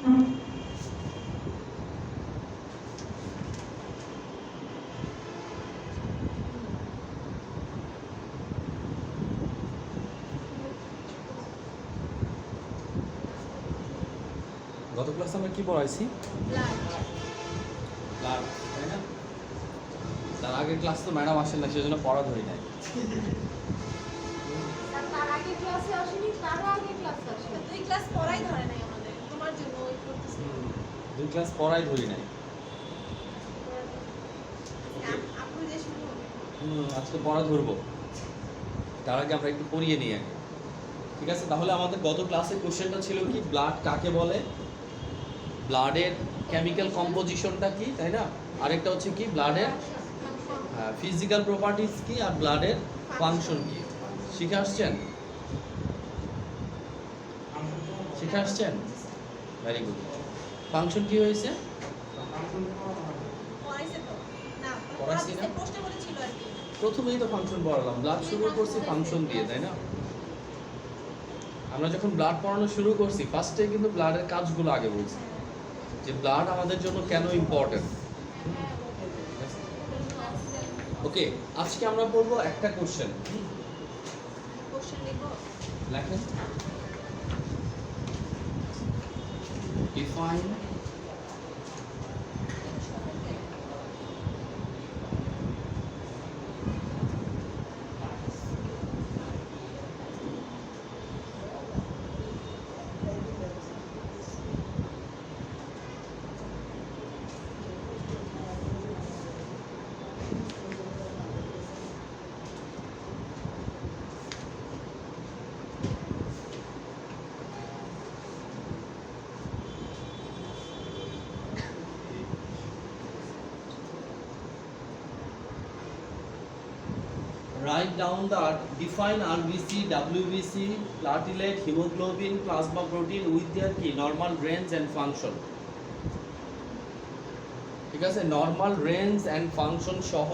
গত ক্লাসে আমরা কি পড়াইছি? ব্লাড, তাই না? তার আগের ক্লাস তো ম্যাডাম আসেন না, সেজন্য পড়া ধরি নাই। তার আগে ক্লাসে আসেনি, তার আগে ক্লাসে আসেনি। দুই ক্লাস পড়াই ধরে নাই আমাদের, তোমার জন্য ওই করতেছি। দুই ক্লাস পড়াই ধরি নাই। আপু যে শুরু হবে। আজকে পড়া ধরবো, তার আগে আমরা একটু পড়িয়ে নিই আগে, ঠিক আছে? তাহলে আমাদের গত ক্লাসে কোশ্চেনটা ছিল কি, ব্লাড কাকে বলে, ব্লাডের কেমিক্যাল কম্পোজিশনটা কি, তাই না? আরেকটা হচ্ছে কি, ব্লাডের ফিজিক্যাল প্রপার্টিজ কি, আর ব্লাডের ফাংশন কি। শিখে আসছেন? শিখে আসছেন? Very good. ফাংশন কি হয়েছে? পড়াইছে তো না, পড়াইছি না? পোস্টে বলেছিল আর কি। প্রথমেই তো ফাংশন পড়ালাম, ব্লাড শুরু করছি ফাংশন দিয়ে, তাই না? আমরা যখন ব্লাড পড়ানো শুরু করছি, ফার্স্টে কিন্তু ব্লাডের কাজগুলো আগে বলছি, যে ব্লাড আমাদের জন্য কেন ইম্পর্টেন্ট। ওকে, আজকে আমরা পড়বো একটা কোশ্চেন। কোশ্চেন লিখো। লেখেন, define write down the define RBC, WBC, platelet, hemoglobin, plasma protein with their key normal range and function. ঠিক আছে, নর্মাল রেঞ্জ অ্যান্ড ফাংশন সহ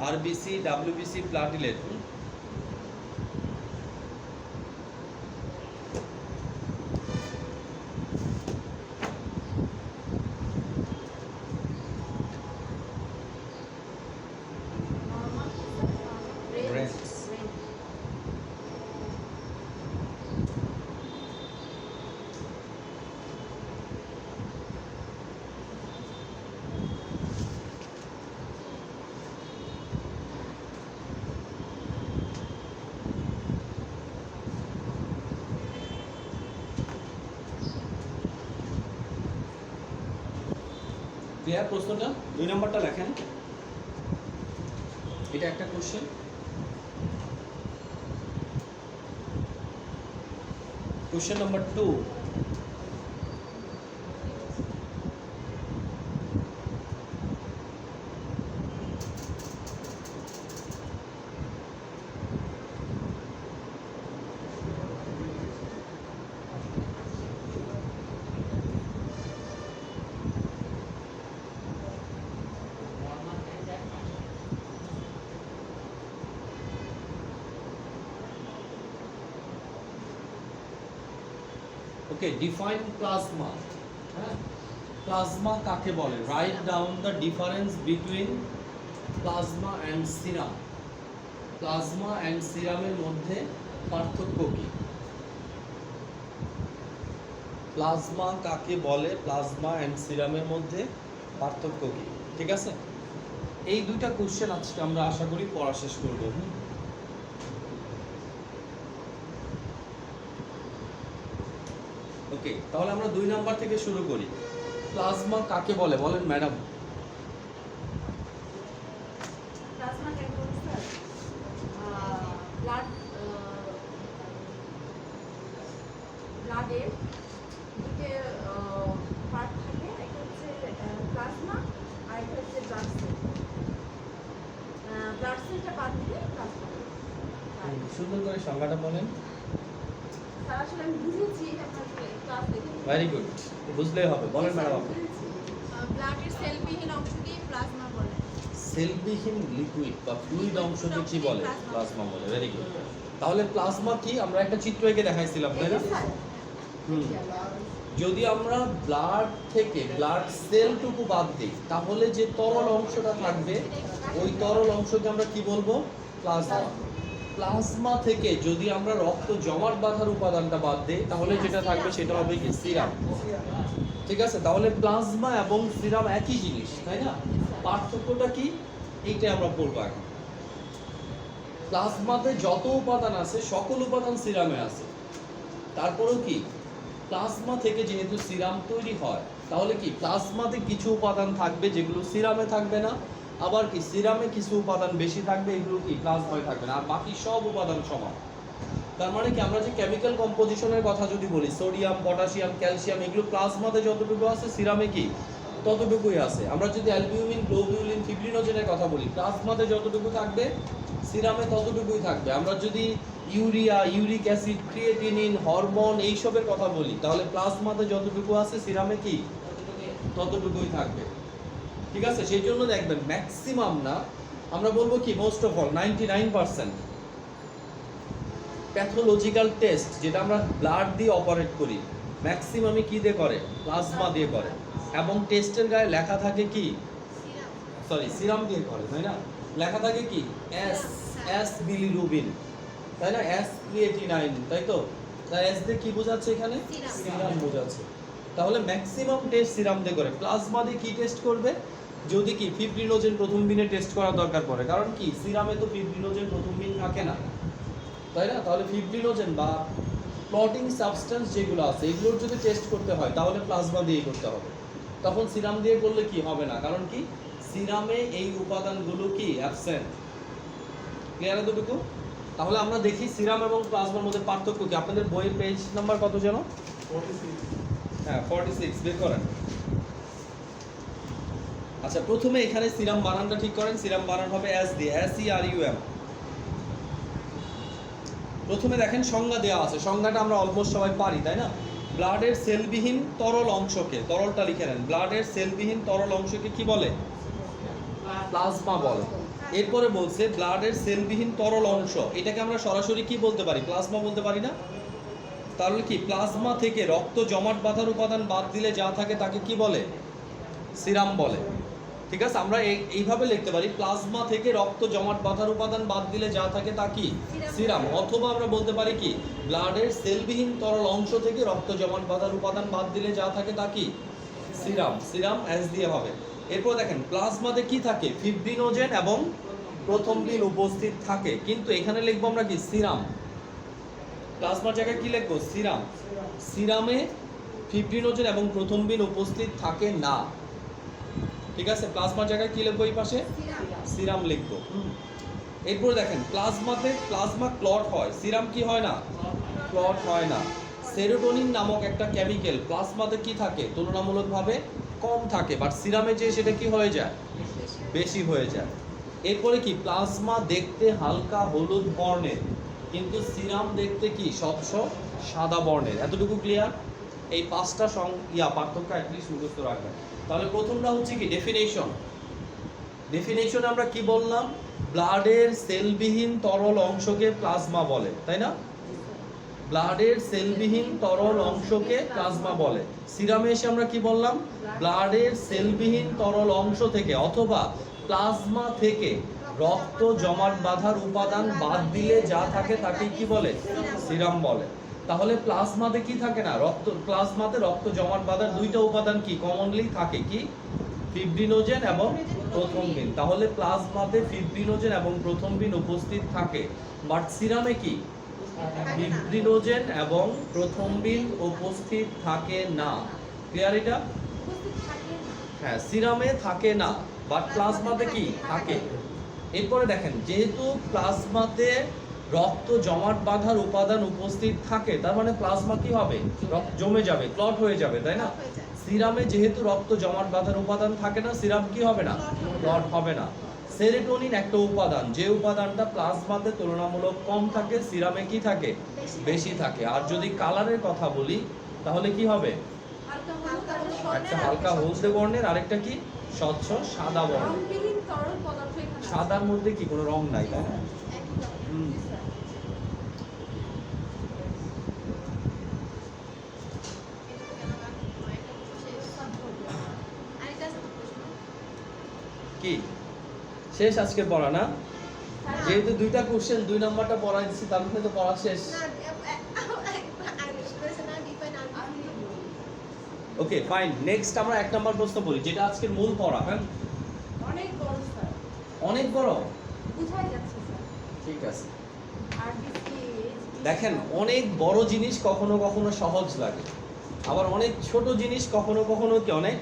আরবিসি, ডাব্লিউবিসি, প্লাটিলেট। ক্লিয়ার? প্রশ্নটা 2 নম্বরটা লেখেন। এটা একটা question. Question number 2, okay, define plasma. হ্যাঁ, plasma কাকে বলে? Right down the difference between plasma and serum. Plasma and সিরামের মধ্যে পার্থক্য কি? প্লাজমা কাকে বলে, প্লাজমা অ্যান্ড সিরামের মধ্যে পার্থক্য কি? ঠিক আছে, এই দুইটা কোশ্চেন আজকে আমরা আশা করি পড়া শেষ করব। ওকে, তাহলে আমরা 2 নাম্বার থেকে শুরু করি। প্লাজমা কাকে বলে বলেন ম্যাডাম? প্লাজমা কেন বলছে স্যার? ব্লাডের দুটো পার্ট থাকে, একটা হচ্ছে প্লাজমা আর একটা হচ্ছে ব্লাড সেল। ব্লাড সেলটা বাদ দিলে প্লাজমা। সুন্দর করে সংজ্ঞাটা বলেন। স্যার আসলে আমি বুঝেছি, আপনার ক্লাস দেখে। ভেরি গুড, বুঝলেই হবে। বলেন ম্যাডাম আপনি। ব্লাডের সেলবিহীন অংশকে প্লাজমা বলে। সেলবিহীন লিকুইড বা ফ্লুইড অংশকে কি বলে? প্লাজমা বলে। Very good. তাহলে প্লাজমা কি? আমরা একটা চিত্র এঁকে দেখাইছিলাম, তাই না? হুম। যদি আমরা ব্লাড থেকে ব্লাড সেলটুকু বাদ দিই তাহলে যে তরল অংশটা থাকবে ওই তরল অংশকে আমরা কি বলবো? প্লাজমা। প্লাজমা থেকে যদি আমরা রক্ত জমাট বাঁধার উপাদানটা বাদ দিই তাহলে যেটা থাকবে সেটা হবে কি? সিরাম। ঠিক আছে, তাহলে প্লাজমা এবং সিরাম একই জিনিস, তাই না? পার্থক্যটা কি এইটাই আমরা পড়বো এখন। প্লাজমাতে যত উপাদান আছে সকল উপাদান সিরামে আছে। তারপরেও কি প্লাজমা থেকে যেহেতু সিরাম তৈরি হয় তাহলে কি প্লাজমাতে কিছু উপাদান থাকবে যেগুলো সিরামে থাকবে না, আবার কি সিরামে কিছু উপাদান বেশি থাকবে, এগুলো কি প্লাজমায় থাকবে না, আর বাকি সব উপাদান সমান। তার মানে কি আমরা যে কেমিক্যাল কম্পোজিশনের কথা যদি বলি সোডিয়াম, পটাশিয়াম, ক্যালসিয়াম এগুলো প্লাজমাতে যতটুকু আছে সিরামে কি ততটুকুই আছে। আমরা যদি অ্যালবিউমিন, গ্লোবিউলিন, ফিব্রিনোজেনের কথা বলি প্লাজমাতে যতটুকু থাকবে সিরামে ততটুকুই থাকবে। আমরা যদি urea, uric acid, creatinine, hormone এইসবের কথা বলি তাহলে প্লাজমাতে যতটুকু আছে সিরামে কি ততটুকুই থাকবে। ঠিক আছে, সেই জন্য দেখবেন ম্যাক্সিমাম না, আমরা বলবো কি most of all 99% pathological test যেটা আমরা ব্লাড দিয়ে অপারেট করি ম্যাক্সিমামই কি দিয়ে করে? প্লাজমা দিয়ে করে। এবং টেস্টের গায়ে লেখা থাকে কি? সিরাম দিয়ে করে, তাই না? লেখা থাকে কি? এস বিলিরুবিন, তাই না? এস ক্রিয়েটিনাইন, তাই তো? তাই এস দিয়ে কি বোঝাচ্ছে এখানে? সিরাম বোঝাচ্ছে। তাহলে ম্যাক্সিমাম টেস্ট সিরাম দিয়ে করে। প্লাজমা দিয়ে কি টেস্ট করবে? যদি কি ফিব্রিনোজেন প্রথম বিনে টেস্ট করার দরকার পড়ে, কারণ কি সিরামে তো ফিব্রিনোজেন প্রথম বিন থাকে না, তাই না? তাহলে ফিব্রিনোজেন বা ক্লটিং সাবস্টেন্স যেগুলো আছে এগুলোর যদি টেস্ট করতে হয় তাহলে প্লাজমা দিয়ে করতে হবে। তখন সিরাম দিয়ে করলে কি হবে না, কারণ কি সিরামে এই উপাদানগুলো কি অ্যাবসেন্ট। ক্লিয়ার এতটুকু? তাহলে আমরা দেখি সিরাম এবং প্লাজমার মধ্যে পার্থক্য কি। আপনাদের বইয়ের পেজ নাম্বার কত যেন? 46। হ্যাঁ 46 বের করেন। আচ্ছা, প্রথমে এখানে সিরাম বানানটা ঠিক করেন। সিরাম বানান হবে এস দিয়ে, SERUM। প্রথমে দেখেন সংজ্ঞা দেওয়া আছে, সংজ্ঞাটা আমরা অলমোস্ট সবাই পারি, তাই না? ব্লাডের সেলবিহীন তরল অংশকে, তরলটা লিখে নেন, ব্লাডের সেলবিহীন তরল অংশকে কি বলে? প্লাজমা বলে। এরপরে বলছে ব্লাডের সেলবিহীন তরল অংশ, এটাকে আমরা সরাসরি কি বলতে পারি? প্লাজমা বলতে পারি না? তাহলে কি প্লাজমা থেকে রক্ত জমাট বাঁধার উপাদান বাদ দিলে যা থাকে তাকে কি বলে? সিরাম বলে। ঠিক আছে, আমরা এইভাবে লিখতে পারি প্লাজমা থেকে রক্ত জমাট বাঁধার উপাদান বাদ দিলে যা থাকে তা কি? সিরাম। অথবা আমরা বলতে পারি কি ব্লাডের সেলবিহীন তরল অংশ থেকে রক্ত জমাট বাঁধার উপাদান বাদ দিলে যা থাকে তা কি? সিরাম। সিরাম এস দিয়ে হবে। এরপর দেখেন প্লাজমাতে কি থাকে? ফিব্রিনোজেন এবং প্রথমবিন উপস্থিত থাকে, কিন্তু এখানে লিখবো আমরা কি? সিরাম। প্লাজমার জায়গায় কি লিখবো? সিরাম। সিরামে ফিব্রিনোজেন এবং প্রথমবিন উপস্থিত থাকে না। ঠিক আছে, প্লাজমার জায়গায় কি লিখবো? এই পাশে সিরাম লিখবো। এরপর দেখেন প্লাজমাতে প্লাজমা ক্লট হয়, সিরাম কি হয় না? ক্লট হয় না। সেরোটোনিন নামক একটা কেমিক্যাল প্লাজমাতে কি থাকে? তুলনামূলকভাবে কম থাকে, বাট সিরামে যে সেটা কি হয়ে যায়? বেশি হয়ে যায়। এরপরে কি প্লাজমা দেখতে হালকা হলুদ বর্ণের, কিন্তু সিরাম দেখতে কি স্বচ্ছ সাদা বর্ণের। এতটুকু ক্লিয়ার? এই পাঁচটা পার্থক্য অ্যাটলিস্ট মুখস্থ রাখবেন। তাহলে প্রথমটা হচ্ছে কি ডেফিনেশন। ডেফিনেশন আমরা কি বললাম? ব্লাডের সেলবিহীন তরল অংশকে প্লাজমা বলে, তাই না? ব্লাডের সেলবিহীন তরল অংশকে প্লাজমা বলে। সিরামে এসে আমরা কি বললাম? ব্লাডের সেলবিহীন তরল অংশ থেকে অথবা প্লাজমা থেকে রক্ত জমাট বাঁধার উপাদান বাদ দিলে যা থাকে তাকে কি বলে? সিরাম বলে। তাহলে প্লাজমাতে কি থাকে না? প্লাজমাতে রক্ত জমাট বাঁধার দুইটা উপাদান কি কমনলি থাকে? কি? ফিব্রিনোজেন এবং প্রথমবিন। তাহলে প্লাজমাতে ফিব্রিনোজেন এবং প্রথমবিন উপস্থিত থাকে, বাট সিরামে কি? ফিব্রিনোজেন এবং প্রথমবিন উপস্থিত থাকে না। ক্লিয়ার এটা? হ্যাঁ, সিরামে থাকে না, বাট প্লাজমাতে কি থাকে। এরপরে দেখেন যেহেতু প্লাজমাতে রক্ত জমাট বাঁধার উপাদান উপস্থিত থাকে তার মানে প্লাজমা কি হবে? রক্ত জমে যাবে, ক্লট হয়ে যাবে, তাই না? সিরামে যেহেতু রক্ত জমাট বাঁধার উপাদান থাকে না, সিরাম কি হবে না? ক্লট হবে না। সেরোটোনিন একটা উপাদান, যে উপাদানটা প্লাজমাতে তুলনামূলক কম থাকে, সিরামে কি থাকে? বেশি থাকে। আর যদি কালারের কথা বলি তাহলে কি হবে? একটা হালকা হলদে বর্ণের, আরেকটা কি স্বচ্ছ সাদা বর্ণের। সাদার মধ্যে কি কোনো রং নাই, তাই না? কি শেষ আজকের পড়া না? যেহেতু দুইটা কোশ্চেন 2 নাম্বারটা পড়াই দিচ্ছি তার মধ্যে তো পড়া শেষ। ওকে ফাইন, নেক্সট আমরা 1 নাম্বার প্রশ্ন পড়ি যেটা আজকের মূল পড়া। হ্যাঁ অনেক বড় স্যার, অনেক বড়, বুঝাই যাচ্ছে স্যার। ঠিক আছে। আরবিসি দেখেন অনেক বড় জিনিস কখনো কখনো সহজ লাগে, আবার অনেক ছোট জিনিস কখনো কখনো কি অনেক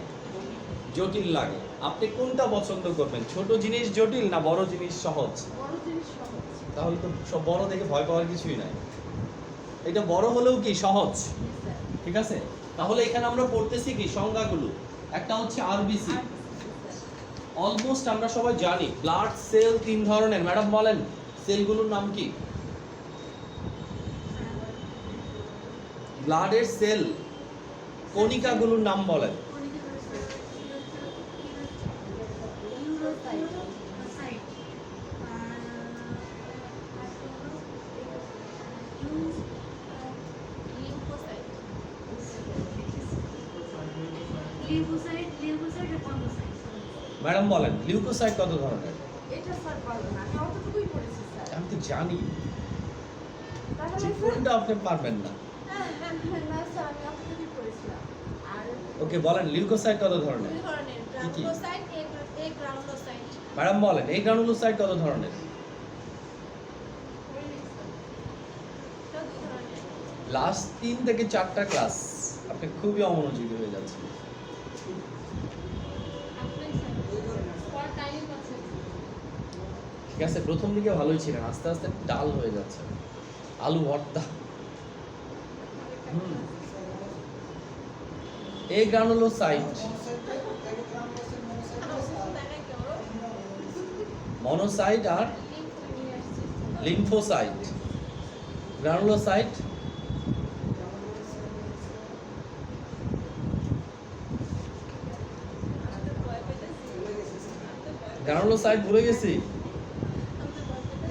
জটিল লাগে। আপনি কোনটা পছন্দ করবেন, ছোট জিনিস জটিল না বড় জিনিস সহজ? বড় জিনিস সহজ। তাহলে তো সব বড় দেখে ভয় পাওয়ার কিছুই নাই, এটা বড় হলেও কি সহজ, জি স্যার। ঠিক আছে। তাহলে এখানে আমরা পড়তেছি কি সংজ্ঞাগুলো। একটা হচ্ছে আরবিসি, অলমোস্ট আমরা সবাই জানি ব্লাড সেল 3 ধরনের। ম্যাডাম বলেন সেলগুলোর নাম কি? ব্লাডের সেল কণিকাগুলোর নাম বলেন। ম্যাডাম বলেন লিউকোসাইট কত ধরনের? এটা স্যার পারবো না, আমি অতটুকুই পড়েছি স্যার। আমি তো জানি, তাহলে যে স্যার কোনটা আপনি পারবেন না। না স্যার, আমি অতটুকুই পড়েছিলাম। আর ওকে বলেন লিউকোসাইট কত ধরনের? কি কি? ম্যাডাম বলেন এই গ্রানুলোসাইট কত ধরনের? লাস্ট 3 থেকে 4টা ক্লাস আপনি খুবই অমনোযোগী হয়ে যাচ্ছেন। ঠিক আছে, প্রথম দিকে ভালোই ছিলেন, আস্তে আস্তে ডাল হয়ে যাচ্ছে, আলু ভর্তা। এই গ্রানুলোসাইট, মনোসাইট আর লিম্ফোসাইট। গ্রানুলোসাইট গ্রানুলোসাইট ভুলে গেছি,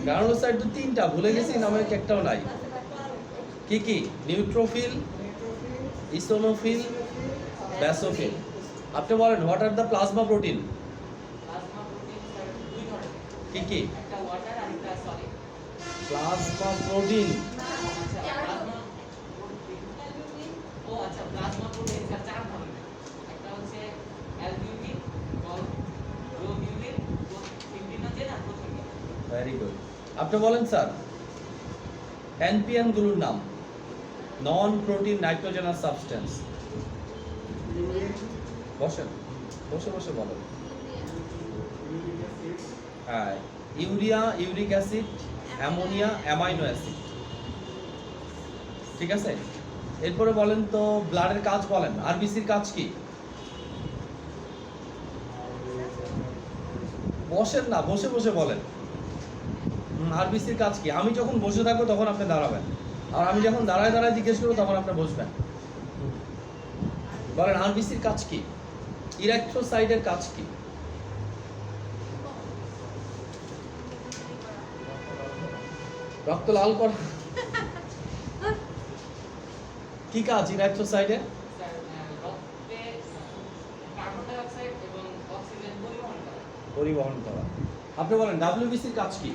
গ্রানুলোসাইট তো 3টা ভুলে গেছি, নামে একটাও নাই। কি কি? Neutrophil, eosinophil, ব্যাসোফিল। আপনি বলেন what are the plasma protein? কি কি? Plasma protein very good. আপনি বলেন স্যার এনপিএন গুলোর নাম, নন প্রোটিন নাইট্রোজেনাস সাবস্টেন্স। বসেন, বসে বসে বলেন। হ্যাঁ, urea, uric acid, ammonia, amino acid, ঠিক আছে। এরপরে বলেন তো ব্লাডের কাজ বলেন, আরবিসির কাজ কি? বসেন না, বসে বসে বলেন। আরবিসির কাজ কি? আমি যখন বসে থাকবো তখন আপনি দাঁড়াবেন, আর আমি যখন দাঁড়ায় দাঁড়ায় জিজ্ঞেস করবো তখন আপনি বসবেন। বলেন আরবিসির কাজ কি? ইরেক্ট্রোসাইটের কাজ কি? রক্ত লাল করা। কি কাজ ইরেক্ট্রোসাইটের? পরিবহন করা। আপনি বলেন ডাব্লিউবিসির কাজ কি?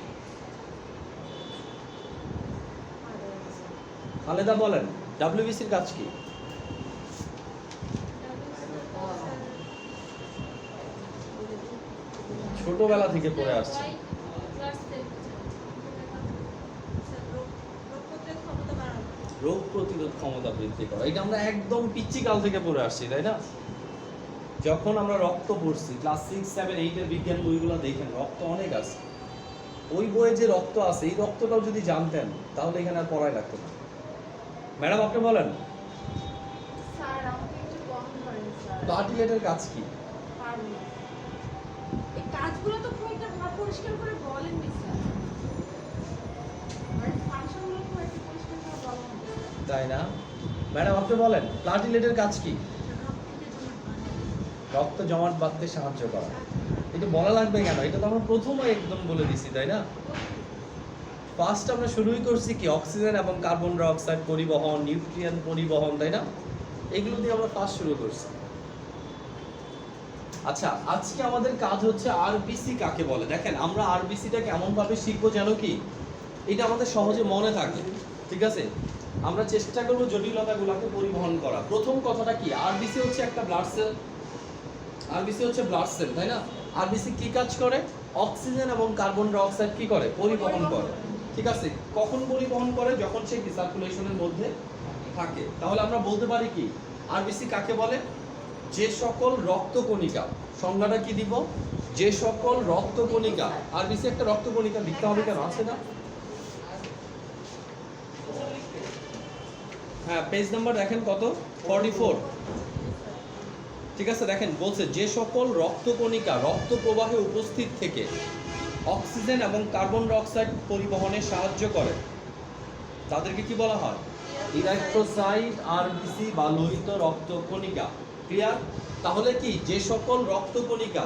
খালেদা বলেন ডাব্লিউবিসির কাজ কি? ছোটবেলা থেকে পড়ে আসছে। রোগ প্রতিরোধ ক্ষমতা বৃদ্ধি করা, এটা আমরা একদম পিচ্চি কাল থেকে পড়ে আসছি, তাই না? যখন আমরা রক্ত পড়ছি ক্লাস 6, 7, 8 এর বিজ্ঞান বইগুলো দেখেন, রক্ত অনেক আছে। ওই বইয়ে যে রক্ত আছে এই রক্তটাও যদি জানতেন তাহলে এখানে আর পড়াই লাগতো না। ম্যাডাম আপনি বলেন স্যার আমাকে একটু কম ধরেন স্যার। প্লাটিলেটের কাজ কি? পারবো না। এই কাজগুলো তো খুব একটা পরিষ্কার করে বলেননি স্যার। মানে ফাংশনগুলো খুব একটা পরিষ্কার করে বলেন না। তাই না? ম্যাডাম আপনি বলেন প্লাটিলেটের কাজ কি? রক্ত জমাট বাঁধতে সাহায্য করা। এটা বলা লাগবে কেন? এটা তো আমরা প্রথমে একদম বলে দিছি, তাই না? ফার্স্ট আমরা শুরুই করছি কি অক্সিজেন এবং কার্বন ডাই অক্সাইড পরিবহন, নিউট্রিয়েন্ট পরিবহন, তাই না? এগুলো দিয়ে আমরা ফার্স্ট শুরু করছি। আচ্ছা, আজকে আমাদের কাজ হচ্ছে আরবিসি কাকে বলে। দেখেন আমরা আরবিসিটা কেমন ভাবে শিখবো জানো কি, এটা আমাদের সহজে মনে থাকে, ঠিক আছে। আমরা চেষ্টা করবো জটিলতাগুলোকে পরিবহন করা। প্রথম কথাটা কি, আরবিসি হচ্ছে একটা ব্লাড সেল, আরবিসি হচ্ছে ব্লাড সেল, তাই না। আরবিসি কি কাজ করে, অক্সিজেন এবং কার্বন ডাই অক্সাইড কি করে, পরিবহন করে, ঠিক আছে। কখন পরিবহন করে, যখন সে সার্কুলেশনের মধ্যে থাকে। তাহলে আমরা বলতে পারি কি, আরবিসি কাকে বলে, যে সকল রক্তকণিকা, সংজ্ঞাটা কি দিব, যে সকল রক্তকণিকা, আরবিসি একটা রক্তকণিকা, লিখতে হবে কেন, আছে না। হ্যাঁ, পেজ নাম্বার দেখেন কত, 44, ঠিক আছে। দেখেন বলছে যে সকল রক্তকণিকা রক্ত প্রবাহে উপস্থিত থেকে অক্সিজেন এবং কার্বন ডাই অক্সাইড পরিবহনে সাহায্য করে তাদেরকে কি বলা হয়, ইরাইথ্রোসাইট, আরবিসি বা লোহিত রক্তকণিকা। ক্লিয়ার। তাহলে কি, যে সকল রক্তকণিকা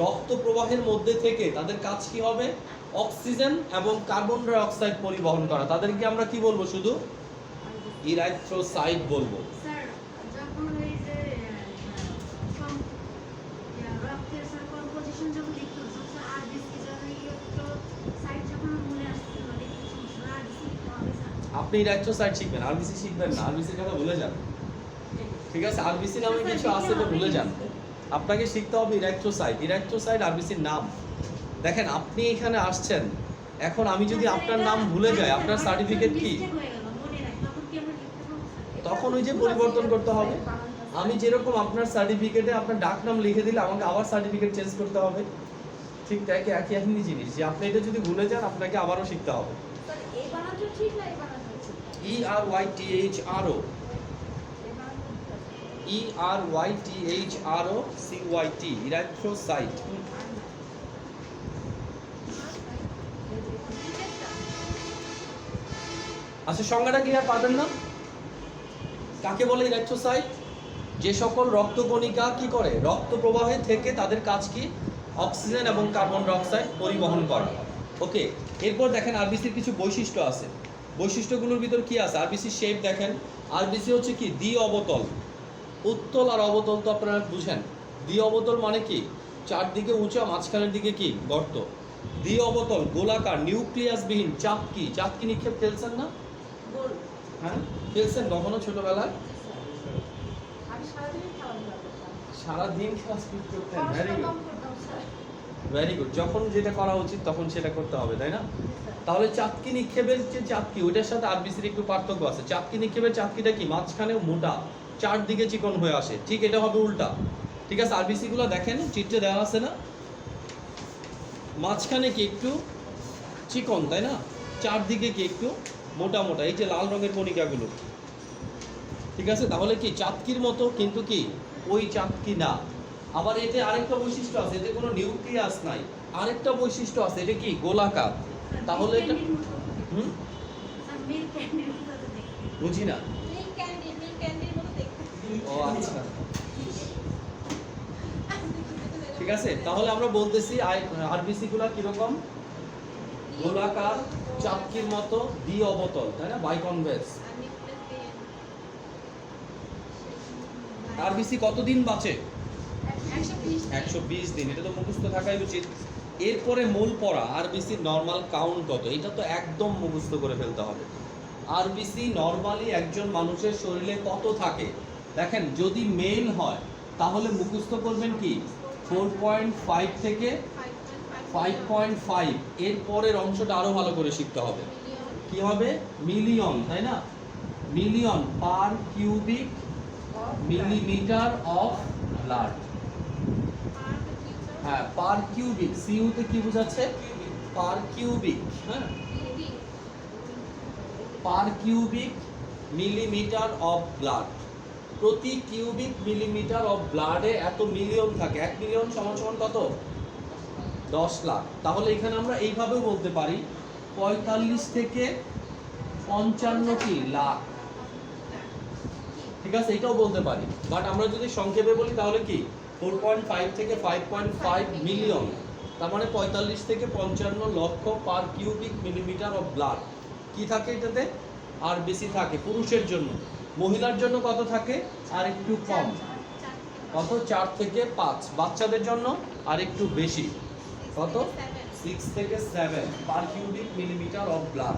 রক্ত প্রবাহের মধ্যে থেকে তাদের কাজ কি হবে, অক্সিজেন এবং কার্বন ডাই অক্সাইড পরিবহন করা, তাদেরকে আমরা কি বলবো, শুধু ইরাইথ্রোসাইট বলবো। স্যার যখন এই যে রক্তের স্যার কম্পোজিশন যখন লিখতে হচ্ছে স্যার আরবিসি যখন সাইড যখন মনে আসছে মানে সমস্যা আরবিসি হবে স্যার। আপনি ইরাইথ্রোসাইট শিখবেন, আরবিসি শিখবেন না, আরবিসির কথা ভুলে যান, ঠিক আছে। আরবিসি নামে কিছু আছে তো ভুলে যান, আপনাকে শিখতে হবে ইরাইথ্রোসাইট। ইরাইথ্রোসাইট আরবিসির নাম। দেখেন আপনি এখানে আসছেন, এখন আমি যদি আপনার নাম ভুলে যাই, আপনার সার্টিফিকেট কি, তখন ওই যে পরিবর্তন করতে হবে। আমি যেরকম আপনার সার্টিফিকেটে আপনার ডাক নাম লিখে দিলে আমাকে আবার সার্টিফিকেট চেঞ্জ করতে হবে, ঠিক তাই একই জিনিস, যে আপনি এটা যদি ভুলে যান আপনাকে আবারও শিখতে হবে। স্যার এই বানানটা ঠিক না এই বানানটা ঠিক? ERYTHRO, ERYTHROCYT, erythrocyte. আচ্ছা, সংজ্ঞাটা কি আর পাবেন না, কাকে বলে ইরাইথ্রোসাইট, যে সকল রক্তকণিকা কি করে, রক্ত প্রবাহে থেকে তাদের কাজ কি, অক্সিজেন এবং কার্বন ডাই অক্সাইড পরিবহন করা। ওকে, এরপর দেখেন আরবিসির কিছু বৈশিষ্ট্য আছে। বৈশিষ্ট্যগুলোর ভিতর কি আছে, আরবিসির শেপ দেখেন। আরবিসি হচ্ছে কি, দ্বি অবতল। উত্তল আর অবতল তো আপনারা বুঝেন। দ্বি অবতল মানে কি, চারদিকে উঁচা, মাঝখানের দিকে কি গর্ত। দ্বি অবতল, গোলাকার, নিউক্লিয়াসবিহীন, চাপকি। চাপকি নিক্ষেপ খেলছেন না, গোল। হ্যাঁ খেলছেন কখনো ছোটবেলায়, আমি সারাদিন খেলাধুলা করতাম। সারাদিন ক্লাস করতেন, ভেরি পড়াশোনা গুড, কম করতাম স্যার। Very good. যখন যেটা করা উচিত তখন সেটা করতে হবে, তাই না। তাহলে চাপকি নিক্ষেপের যে চাপকি, ওইটার সাথে আরবিসির একটু পার্থক্য আছে। চাপকি নিক্ষেপের চাপকিটা কি, মাঝখানে মোটা, চারদিকে চিকন হয়ে আসে, ঠিক এটা হবে উল্টা, ঠিক আছে। আরবিসি গুলো দেখেন চিত্রে দেওয়া আছে না, মাঝখানে কি একটু চিকন, তাই না, চারদিকে কি একটু মোটা মোটা, এই যে লাল রঙের কণিকাগুলো, ঠিক আছে। তাহলে কি চাপকির মতো, কিন্তু কি ওই চাপকি না। আবার এতে আরেকটা বৈশিষ্ট্য আছে, এতে কোনো নিউক্লিয়াস নাই। আরেকটা বৈশিষ্ট্য আছে, এটা কি গোলাকার। তাহলে এটা বুঝি না, মিল্ক ক্যান্ডির মতো দেখতে। ও আচ্ছা, ঠিক আছে। তাহলে আমরা বলতেছি আরবিসি গুলা কিরকম, গোলাকার, চাপকির মতো, দ্বি অবতল, তাই না, বাইকনভেক্স। আরবিসি কতদিন বাঁচে, 120 দিন। এটা তো মুখস্থ থাকাই উচিত। এরপরে মূল পড়া, আরবিসির নর্মাল কাউন্ট কত, এটা তো একদম মুখস্থ করে ফেলতে হবে। আরবিসি নর্মালি একজন মানুষের শরীরে কত থাকে, দেখেন যদি মেল হয় তাহলে মুখস্থ করবেন কি 4.5 থেকে 5.5। এর পরের অংশটা আরো ভালো করে শিখতে হবে, কি হবে, মিলিয়ন, তাই না, million per cubic millimetre of blood. হ্যাঁ, পার কিউবিক, সিইউতে কি বোঝাচ্ছে, পার কিউবিক, হ্যাঁ, per cubic millimetre of blood. প্রতি কিউবিক মিলিমিটার অফ ব্লাডে এত মিলিয়ন থাকে। 1 মিলিয়ন সমান সমান কত, 10 লাখ। তাহলে এখানে আমরা এইভাবেও বলতে পারি 45 থেকে 55 কি লাখ, ঠিক আছে, এটাও বলতে পারি। বাট আমরা যদি সংক্ষেপে বলি তাহলে কি 4.5 থেকে 5.5 মিলিয়ন, তার মানে 45 থেকে 55 লক্ষ per cubic millimetre of blood কি থাকে এটাতে, আরবিসি থাকে পুরুষের জন্য। মহিলার জন্য কত থাকে, আর একটু কম, কত 4 থেকে 5, বাচ্চাদের জন্য আর একটু বেশি, কত 6 থেকে 7 per cubic millimetre of blood.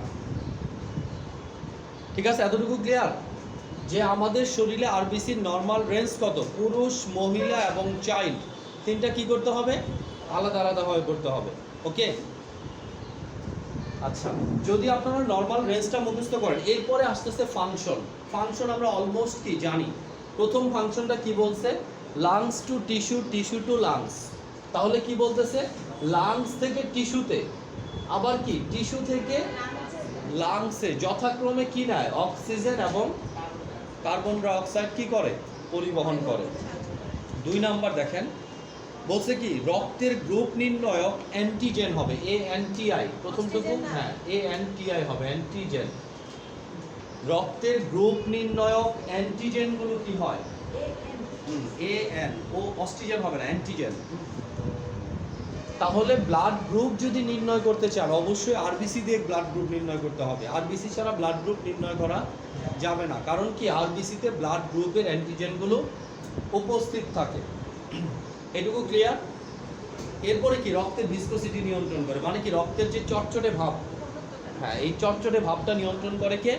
ঠিক আছে, এতটুকু ক্লিয়ার যে আমাদের শরীরে আরবিসির নর্মাল রেঞ্জ কত, পুরুষ, মহিলা এবং চাইল্ড তিনটা কি করতে হবে, আলাদা আলাদাভাবে করতে হবে। ওকে, আচ্ছা, যদি আপনারা নর্মাল রেঞ্জটা মুখস্থ করেন, এরপরে আসতেছে ফাংশন। ফাংশন আমরা অলমোস্ট কি জানি। প্রথম ফাংশনটা কি বলছে, lungs to tissue, tissue to lungs. তাহলে কি বলতেছে, লাংস থেকে টিস্যুতে, আবার কি টিস্যু থেকে লাংসে যথাক্রমে কি নেয়, অক্সিজেন এবং কার্বন ডাই অক্সাইড কি করে, পরিবহন করে। 2 নাম্বার দেখেন বলছে কি, রক্তের গ্রুপ নির্ণয়ক অ্যান্টিজেন হবে ANTI। প্রথমটুকু হ্যাঁ ANTI হবে, অ্যান্টিজেন। রক্তের গ্রুপ নির্ণয়ক অ্যান্টিজেনগুলো কি হয়, AN, ও অক্সিজেন হবে না, অ্যান্টিজেন। তাহলে ব্লাড গ্রুপ যদি নির্ণয় করতে চান, অবশ্যই আরবিসি দিয়ে ব্লাড গ্রুপ নির্ণয় করতে হবে। আরবিসি ছাড়া ব্লাড গ্রুপ নির্ণয় করা যাবে না, কারণ কি আরবিসিতে ব্লাড গ্রুপের অ্যান্টিজেনগুলো উপস্থিত থাকে। এটুকু ক্লিয়ার। এরপরে কি, রক্তের ভিসকোসিটি নিয়ন্ত্রণ করে, মানে কি রক্তের যে চটচটে ভাব, হ্যাঁ এই চটচটে ভাবটা নিয়ন্ত্রণ করে কে,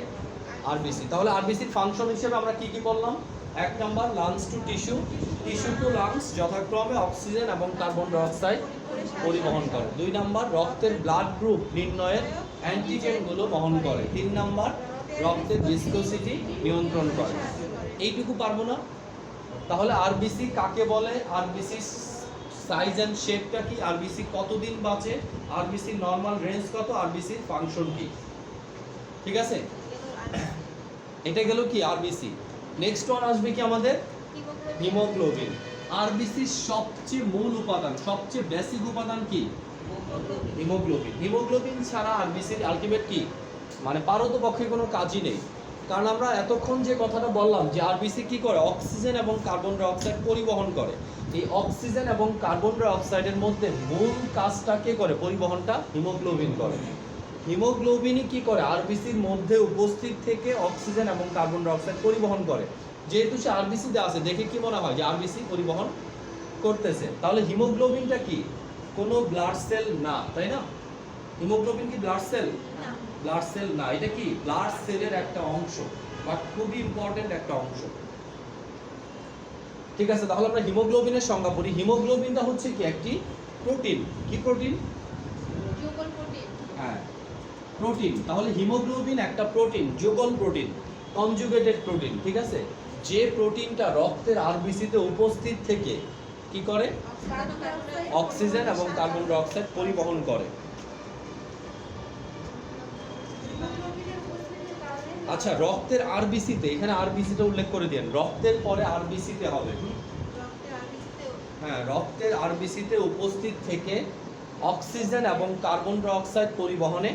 আরবিসি। তাহলে আরবিসির ফাংশন হিসেবে আমরা কি কি করলাম, 1 number lungs to tissue, tissue to lungs যথাক্রমে অক্সিজেন এবং কার্বন ডাই অক্সাইড পরিবহন করে। 2 নাম্বার রক্তের ব্লাড গ্রুপ নির্ণয়ের অ্যান্টিজেনগুলো বহন করে। 3 নাম্বার রক্তের ভিসকোসিটি নিয়ন্ত্রণ করে। এইটুকু পারবো না, তাহলে আরবিসি কাকে বলে, আরবিসি সাইজ অ্যান্ড শেপটা কি, আরবিসি কতদিন বাঁচে, আরবিসি নর্মাল রেঞ্জ কত, আরবিসির ফাংশন কি। ঠিক আছে, এটা গেল কি আরবিসি। নেক্সট ওয়ান আসবে কি আমাদের, হিমোগ্লোবিন। আরবিসির সবচেয়ে মূল উপাদান, সবচেয়ে বেসিক উপাদান কি, হিমোগ্লোবিন। হিমোগ্লোবিন ছাড়া আরবিসির আলটিমেট কি, মানে পারতপক্ষে কোনো কাজই নেই। কারণ আমরা এতক্ষণ যে কথাটা বললাম যে আরবিসি কি করে, অক্সিজেন এবং কার্বন ডাই অক্সাইড পরিবহন করে। এই অক্সিজেন এবং কার্বন ডাই অক্সাইডের মধ্যে মূল কাজটা কে করে, পরিবহনটা হিমোগ্লোবিন করে। হিমোগ্লোবিনই কি করে, আরবিসির মধ্যে উপস্থিত থেকে অক্সিজেন এবং কার্বন ডাই অক্সাইড পরিবহন করে। যেহেতু সে আরবিসিতে আছে, দেখে কি মনে হয় যে আরবিসি পরিবহন করতেছে। তাহলে হিমোগ্লোবিনটা কি, কোনো ব্লাড সেল না, তাই না? হিমোগ্লোবিন কি ব্লাড সেল? ব্লাড সেল না, এটা কি ব্লাড সেলের একটা অংশ, বাট খুবই ইম্পর্টেন্ট একটা অংশ। ঠিক আছে, তাহলে আমরা হিমোগ্লোবিনের সংজ্ঞা পড়ি। হিমোগ্লোবিনটা হচ্ছে কি একটি প্রোটিন। কি প্রোটিন? যুগল প্রোটিন। হ্যাঁ প্রোটিন। তাহলে হিমোগ্লোবিন একটা প্রোটিন, যুগল প্রোটিন, কনজুগেটেড প্রোটিন। ঠিক আছে, যে প্রোটিনটা রক্তের আরবিসিতে উপস্থিত থেকে কি করে, অক্সিজেন এবং কার্বন ডাই অক্সাইড পরিবহন করে। আচ্ছা, রক্তের আরবিসিতে, এখানে আরবিসিতে উল্লেখ করে দেন, রক্তের পরে আরবিসিতে হবে। হ্যাঁ, রক্তের আরবিসিতে উপস্থিত থেকে অক্সিজেন এবং কার্বন ডাই অক্সাইড পরিবহনে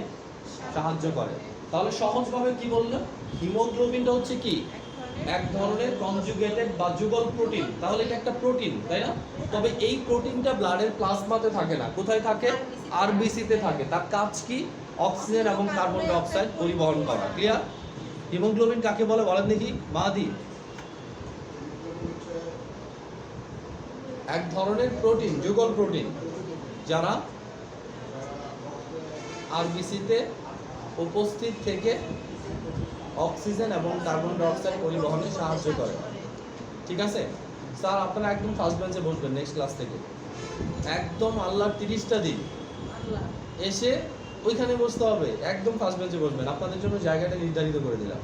সাহায্য করে। তাহলে সহজভাবে কি বললো, হিমোগ্লোবিনটা হচ্ছে কি এক ধরনের কনজুগেটেড বা যুগল প্রোটিন। তাহলে এটা একটা প্রোটিন, তাই না? তবে এই প্রোটিনটা ব্লাডের প্লাজমাতে থাকে না, কোথায় থাকে, আরবিসিতে থাকে। তার কাজ কি, অক্সিজেন এবং কার্বন ডাই অক্সাইড পরিবহন করা। ক্লিয়ার? হিমোগ্লোবিন কাকে বলে বলেন দেখি মাদি? এক ধরনের প্রোটিন, যুগল প্রোটিন, যারা আরবিসিতে উপস্থিত থেকে অক্সিজেন এবং কার্বন ডাই অক্সাইড পরিবহনে সাহায্য করে। ঠিক আছে স্যার, আপনারা একদম ফার্স্ট বেঞ্চে বসবেন নেক্সট ক্লাস থেকে। একদম আল্লাহর 30টা দিন এসে ওইখানে বসতে হবে, একদম ফার্স্ট বেঞ্চে বসবেন। আপনাদের জন্য জায়গাটা নির্ধারিত করে দিলাম।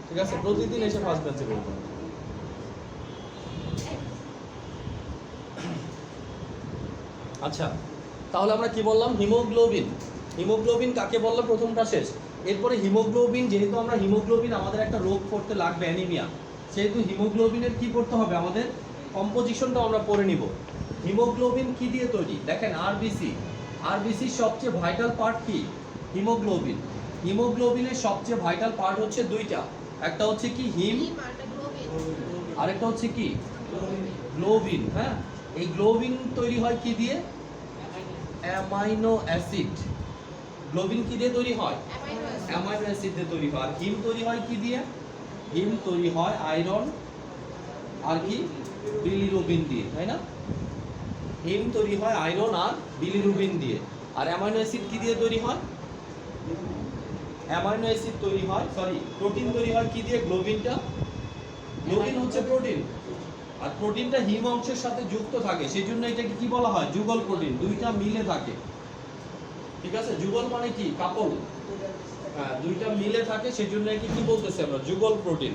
ঠিক আছে, প্রতিদিন এসে ফার্স্ট বেঞ্চে বসবেন। আচ্ছা, তাহলে আমরা কি বললাম, হিমোগ্লোবিন। হিমোগ্লোবিন কাকে বললাম, প্রথমটা শেষ। এরপরে হিমোগ্লোবিন, যেহেতু আমরা হিমোগ্লোবিন আমাদের একটা রোগ করতে লাগবে, অ্যানিমিয়া, সেহেতু হিমোগ্লোবিনের কি করতে হবে, আমাদের কম্পোজিশনটা আমরা পড়ে নিব। হিমোগ্লোবিন কি দিয়ে তৈরি, দেখেন আরবিসি। আরবিসির সবচেয়ে ভাইটাল পার্ট কি, হিমোগ্লোবিন। হিমোগ্লোবিনের সবচেয়ে ভাইটাল পার্ট হচ্ছে দুইটা, একটা হচ্ছে কি হিম, আরেকটা হচ্ছে কি গ্লোবিন। হ্যাঁ, এই গ্লোবিন তৈরি হয় কি দিয়ে, অ্যামাইনো অ্যাসিড। গ্লোবিন কি দিয়ে তৈরি হয়, অ্যামাইনো অ্যাসিড দিয়ে তৈরি হয়। আর হিম তৈরি হয় কি দিয়ে, হিম তৈরি হয় আয়রন আর কি বিলিরুবিন দিয়ে, তাই না? হিম তৈরি হয় আয়রন আর বিলিরুবিন দিয়ে। আর অ্যামাইনো অ্যাসিড কি দিয়ে তৈরি হয়? অ্যামাইনো অ্যাসিড তৈরি হয়, সরি প্রোটিন তৈরি হয় কি দিয়ে? গ্লোবিনটা, গ্লোবিন হচ্ছে প্রোটিন। আর প্রোটিনটা হিম অংশের সাথে যুক্ত থাকে, সেই জন্য এটাকে কি বলা হয়? যুগল প্রোটিন, দুইটা মিলে থাকে। ঠিক আছে, যুগল মানে কি? কাপল। হ্যাঁ, দুইটা মিলে থাকে, সেই জন্য একে কি বলতেছি আমরা? যুগল প্রোটিন।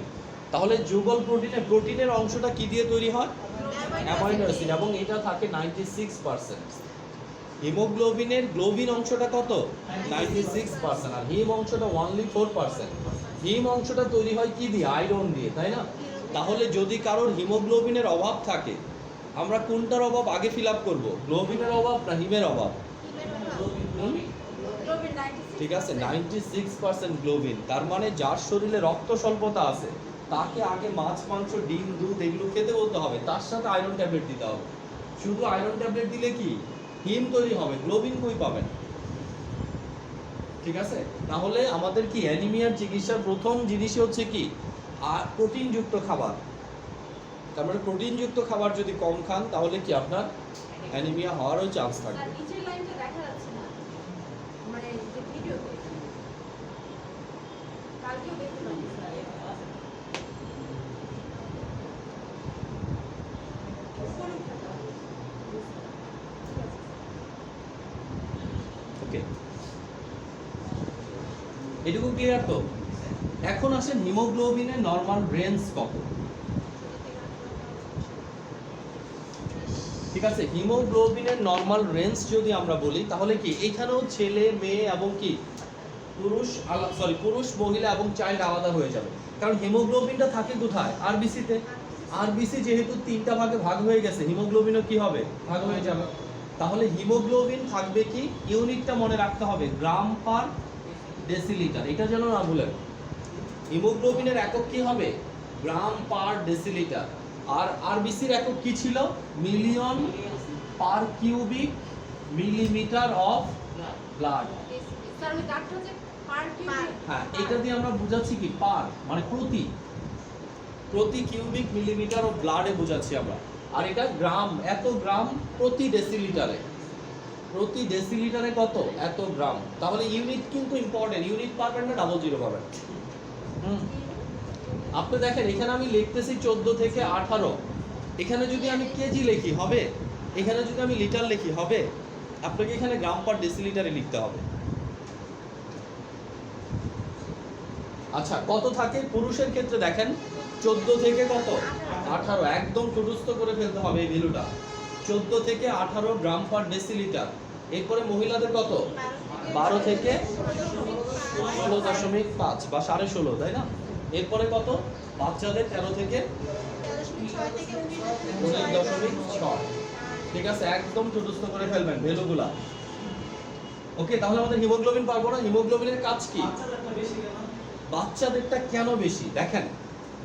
তাহলে যুগল প্রোটিনের অংশটা কি দিয়ে তৈরি হয়? অ্যামাইনো অ্যাসিড, এবং এটা থাকে 96%। হিমোগ্লোবিনের গ্লোবিন অংশটা কত? 96%, আর হিম অংশটা অনলি 4%। হিম অংশটা তৈরি হয় কি দিয়ে? আয়রন দিয়ে, তাই না? তাহলে যদি কারোর হিমোগ্লোবিনের অভাব থাকে, আমরা কোনটার অভাব আগে ফিল আপ করবো? গ্লোবিনের অভাব না হিমের অভাব? হুম? গ্লোবিন 96 ঠিক আছে, 96% গ্লোবিন। তার মানে যার শরীরে রক্ত স্বল্পতা আছে তাকে আগে মাছ, মাংস, ডিম, দুধ এগুলো খেতে বলতে হবে, তার সাথে আয়রন ট্যাবলেট দিতে হবে। শুধু আয়রন ট্যাবলেট দিলে কি হিম তৈরি হবে? গ্লোবিন কই পাবেন? ঠিক আছে, তাহলে আমাদের কি অ্যানিমিয়ার চিকিৎসার প্রথম জিনিসই হচ্ছে কি? আর প্রোটিনযুক্ত খাবার। তার মানে প্রোটিনযুক্ত খাবার যদি কম খান তাহলে কি আপনার অ্যানিমিয়া হওয়ারও চান্স আর থাকবে। নিচের লাইনটা দেখা যাচ্ছে না, মানে যে ভিডিওতে কালকেও দেখতে পাচ্ছি স্যার। উপরে উঠে যাও। ঠিক আছে। ওকে, এটুকু ক্লিয়ার তো? এখন আসেন হিমোগ্লোবিনের নরমাল রেঞ্জ কত? ঠিক আছে, হিমোগ্লোবিনের নরমাল রেঞ্জ যদি আমরা বলি তাহলে কি এখানেও ছেলে মেয়ে এবং কি পুরুষ মহিলা এবং চাইল্ড আলাদা হয়ে যাবে। কারণ হিমোগ্লোবিনটা থাকে কোথায়? আরবিসিতে। আরবিসি যেহেতু তিনটা ভাগে ভাগ হয়ে গেছে, হিমোগ্লোবিনও কি হবে? ভাগ হয়ে যাবে। তাহলে হিমোগ্লোবিন থাকবে কি? ইউনিটটা মনে রাখতে হবে, গ্রাম পার ডেসিলিটার, এটা যেন না ভুলেন। হিমোগ্লোবিনের একক কি হবে? গ্রাম পার ডেসিলিটার। আর আরবিসির একক কি ছিল? Million per cubic millimetre of blood. Sir ওই দাগটা হচ্ছে পার কিউবিক। হ্যাঁ, এটা দিয়ে আমরা বুঝাচ্ছি কি? পার মানে প্রতি কিউবিক মিলিমিটার অফ ব্লাডে বোঝাচ্ছি আমরা। আর এটা গ্রাম, এত গ্রাম প্রতি ডেসিলিটারে। প্রতি ডেসিলিটারে কত? এত গ্রাম। তাহলে ইউনিট কিন্তু ইম্পর্টেন্ট, ইউনিট পাবেন না ডাবল জিরো পাবেন। আপনি দেখেন এখানে আমি লিখতেছি 14 থেকে 18, এখানে যদি আমি কেজি লিখি হবে? এখানে যদি আমি লিটার লিখি হবে? আপনাকে এখানে গ্রাম পার ডেসিলিটারে লিখতে হবে। আচ্ছা, কত থাকে পুরুষের ক্ষেত্রে? দেখেন 14 থেকে কত? 18, একদম চতুস্থ করে ফেলতে হবে এই ভ্যালুটা। 14 থেকে 18 গ্রাম পার ডেসিলিটার। এরপরে মহিলাদের কত? 12 থেকে 16.5 বা 16.5, তাই না? এরপরে কত? বাচ্চাদের 13 থেকে 19.6। ঠিক আছে, একদম চতুস্থ করে ফেলবেন ভ্যালুগুলা। ওকে, তাহলে আমাদের হিমোগ্লোবিন পারবো না। হিমোগ্লোবিনের কাজ কি? বাচ্চাদেরটা কেন বেশি? দেখেন,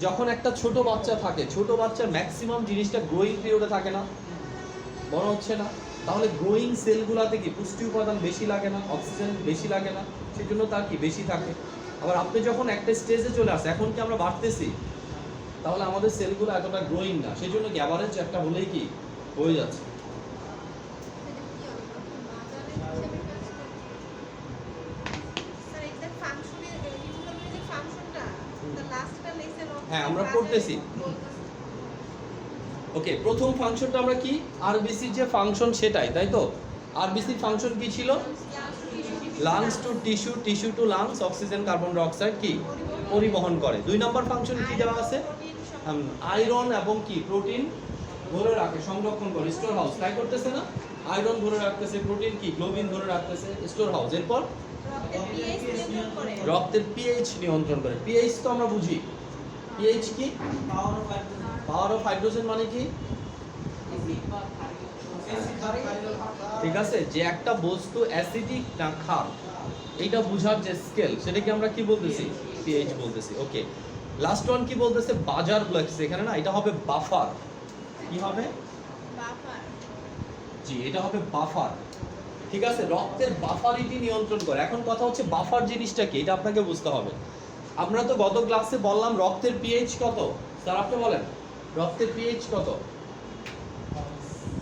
যখন একটা ছোট বাচ্চা থাকে, ছোট বাচ্চার ম্যাক্সিমাম জিনিসটা গ্রোয়িং পিরিয়ডে থাকে না? বড় হচ্ছে না? তাহলে গ্রোয়িং সেলগুলাতে কি পুষ্টি উপাদান বেশি লাগে না? অক্সিজেন বেশি লাগে না? সেজন্য তার কি বেশি থাকে। আবার আপনি যখন একটা স্টেজে চলে আসে, এখন কি আমরা বাড়তেছি, তাহলে আমাদের সেলগুলো এতটা গ্রোয়িং না, সেজন্য কি অ্যাভারেজ একটা হলেই কি হয়ে যাচ্ছে। হ্যাঁ, আমরা করতেছি। ওকে, প্রথম ফাংশনটা আমরা কি? আরবিসির যে ফাংশন সেটাই, তাই তো? আরবিসির ফাংশন কি ছিল? Lungs to tissue, tissue to lungs, oxygen carbon dioxide কি পরিবহন করে। 2 নম্বর ফাংশন কি দেওয়া আছে? আয়রন এবং কি প্রোটিন ধরে রাখে, সংরক্ষণ করে, স্টোর হাউস। তাই করতেছে না? আয়রন ধরে রাখতেছে, প্রোটিন কি গ্লোবিন ধরে রাখতেছে, স্টোর হাউস। এরপর রক্তের পিএইচ নিয়ন্ত্রণ করে। পিএইচ তো আমরা বুঝি, পিএইচ কি? পাওয়ার অফ হাইড্রোজেন মানে কি? ঠিক আছে, যে একটা বস্তু অ্যাসিডিক না ক্ষার, এইটা বোঝার যে স্কেল, সেটাকে আমরা কি বলতেছি? পিএইচ বলতেছি। ওকে, লাস্ট ওয়ান কি বলতেছে? বাজার বলতেছে এখানে না, এটা হবে বাফার। কি হবে? জি, এটা হবে বাফার। ঠিক আছে, রক্তের বাফারিটি নিয়ন্ত্রণ করে। এখন কথা হচ্ছে বাফার জিনিসটা কি, এটা আপনাকে বুঝতে হবে। আমরা তো গত ক্লাসে বললাম রক্তের পিএইচ কত? স্যার আপনি বলেন রক্তের পিএইচ কত?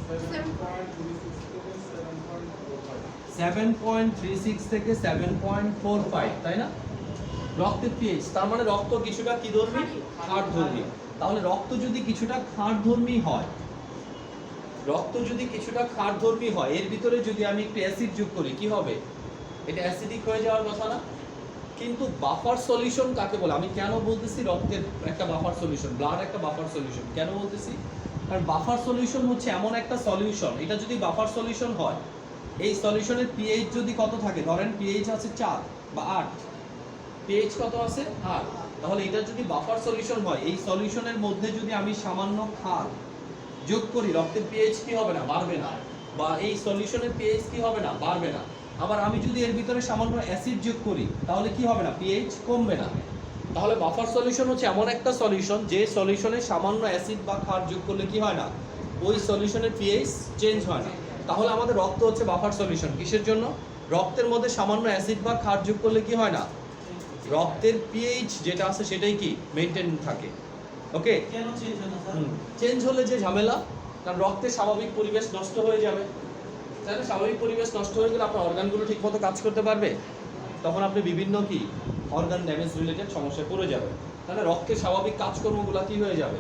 7.36 থেকে 7.45, তাই না? রক্তের পিএইচ, তার মানে রক্ত কিছুটা কি ধর্মী? ক্ষারধর্মী। তাহলে রক্ত যদি কিছুটা ক্ষারধর্মী হয়, রক্ত যদি কিছুটা ক্ষারধর্মী হয়, এর ভিতরে যদি আমি একটু অ্যাসিড যোগ করি, কি হবে? এটা অ্যাসিডিক হয়ে যাওয়ার কথা না? কিন্তু বাফার সলিউশন কাকে বলে? আমি কেন বলতেছি রক্তের একটা বাফার সলিউশন, ব্লাড একটা বাফার সলিউশন, কেন বলতেছি? কারণ বাফার সলিউশন হচ্ছে এমন একটা সলিউশন, এটা যদি বাফার সলিউশন হয়, এই সলিউশনের পিএইচ যদি কত থাকে, ধরেন পিএইচ আছে 4 বা 8, পিএইচ কত আছে? 8। তাহলে এটা যদি বাফার সলিউশন হয়, এই সলিউশনের মধ্যে যদি আমি সামান্য ক্ষার যোগ করি, রক্তের পিএইচ কি হবে না? বাড়বে না। বা এই সলিউশনের পিএইচ কি হবে না? বাড়বে না। আবার আমি যদি এর ভিতরে সামান্য অ্যাসিড যোগ করি, তাহলে কি হবে না? পিএইচ কমবে না। তাহলে বাফার সলিউশন হচ্ছে এমন একটা সলিউশন, যে সলিউশনে সামান্য অ্যাসিড বা ক্ষার যোগ করলে কি হয় না? ওই সলিউশনের পিএইচ চেঞ্জ হয় না। তাহলে আমাদের রক্ত হচ্ছে বাফার সলিউশন। কিসের জন্য? রক্তের মধ্যে সামান্য অ্যাসিড বা ক্ষার যোগ করলে কি হয় না? রক্তের পিএইচ যেটা আছে সেটাই কি মেইনটেইন থাকে। ওকে, কেন চেঞ্জ হয় না স্যার? চেঞ্জ হলে যে ঝামেলা, কারণ রক্তের স্বাভাবিক পরিবেশ নষ্ট হয়ে যাবে, তাই না? স্বাভাবিক পরিবেশ নষ্ট হয়ে গেলে আপনার অর্গানগুলো ঠিকমতো কাজ করতে পারবে, তখন আপনি বিভিন্ন কি অর্গান ড্যামেজ রিলেটেড সমস্যায় পড়ে যাবেন। তাহলে রক্তের স্বাভাবিক কাজকর্মগুলো কি হয়ে যাবে?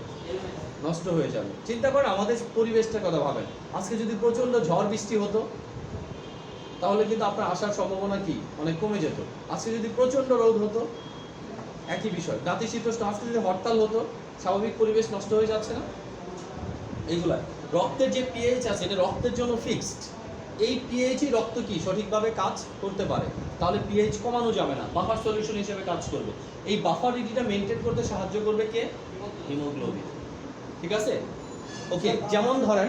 নষ্ট হয়ে যাবে। চিন্তা করেন আমাদের পরিবেশটার কথা ভাবেন, আজকে যদি প্রচণ্ড ঝড় বৃষ্টি হতো, তাহলে কিন্তু আপনার আসার সম্ভাবনা কি অনেক কমে যেত। আজকে যদি প্রচণ্ড রোদ হতো, একই বিষয়। নাতিশীতোষ্ণ, আজকে যদি হরতাল হতো, স্বাভাবিক পরিবেশ নষ্ট হয়ে যাচ্ছে না? এইগুলা রক্তের যে পিএইচ আছে, এটা রক্তের জন্য ফিক্সড। এই পিএইচই রক্ত কি সঠিকভাবে কাজ করতে পারে। তাহলে পিএইচ কমানো যাবে না, বাফার সলিউশন হিসেবে কাজ করবে। এই বাফারিটিটা মেনটেন করতে সাহায্য করবে কে? হিমোগ্লোবিন। ঠিক আছে? ওকে, যেমন ধরেন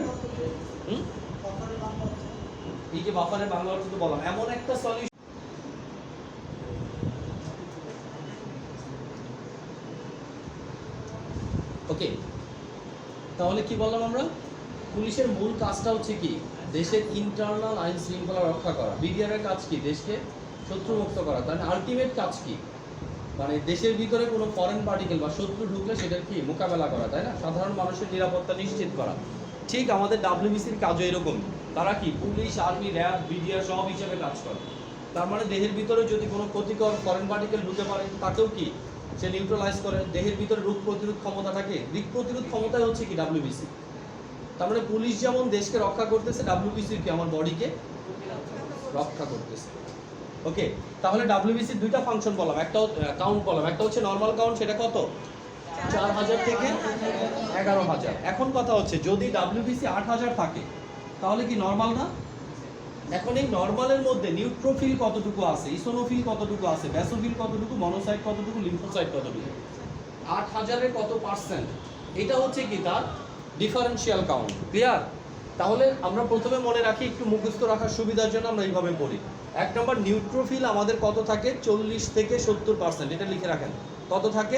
এই যে বাফারের বাংলা অর্থ তো বললাম, এমন একটা সলিউশন। ওকে, তাহলে কি বললাম আমরা? পুলিশের মূল কাজটা হচ্ছে কি? দেশের ইন্টারনাল আইন শৃঙ্খলা রক্ষা করা। বিডিআর এর কাজ কি? দেশকে শত্রুমুক্ত করা। তার আলটিমেট কাজ কি? মানে দেশের ভিতরে কোনো ফরেন পার্টিকেল বা শত্রু ঢুকলে সেটার কি মোকাবেলা করা, তাই না? সাধারণ মানুষের নিরাপত্তা নিশ্চিত করা। ঠিক আমাদের ডাব্লিউবিসির কাজও এরকম। তারা কি পুলিশ, আর্মি, র্যাব, বিডিআর সব হিসেবে কাজ করে। তার মানে দেহের ভিতরে যদি কোনো ক্ষতিকর ফরেন পার্টিকেল ঢুকে পড়ে, তাকেও কি সে নিউট্রালাইজ করে। দেহের ভিতরে রোগ প্রতিরোধ ক্ষমতা থাকে, রোগ প্রতিরোধ ক্ষমতাই হচ্ছে কি ডাব্লিউবিসি। তার মানে পুলিশ যেমন দেশকে রক্ষা করতেছে, ডাব্লিউবিসি কি আমার বডিকে রক্ষা করতেছে। ওকে, তাহলে ডাব্লিউবিসির দুইটা ফাংশন বললাম, একটা কাউন্ট বললাম, একটা হচ্ছে নর্মাল কাউন্ট, সেটা কত? 4000 থেকে 11000। এখন কথা হচ্ছে যদি ডাব্লিউবিসি 8000 থাকে, তাহলে কি নর্মাল না? এখন এই নর্মালের মধ্যে নিউট্রোফিল কতটুকু আছে, ইসোনোফিল কতটুকু আছে, ব্যাসোফিল কতটুকু, মনোসাইট কতটুকু, লিম্ফোসাইট কতটুকু, 8000-এর কত পার্সেন্ট, এটা হচ্ছে কি তার ডিফারেন্সিয়াল কাউন্ট। ক্লিয়ার? তাহলে আমরা প্রথমে মনে রাখি, একটু মুখস্থ রাখার সুবিধার জন্য আমরা এইভাবে পড়ি। 1 নম্বর, নিউট্রোফিল আমাদের কত থাকে? 40 থেকে 70%। এটা লিখে রাখেন, কত থাকে?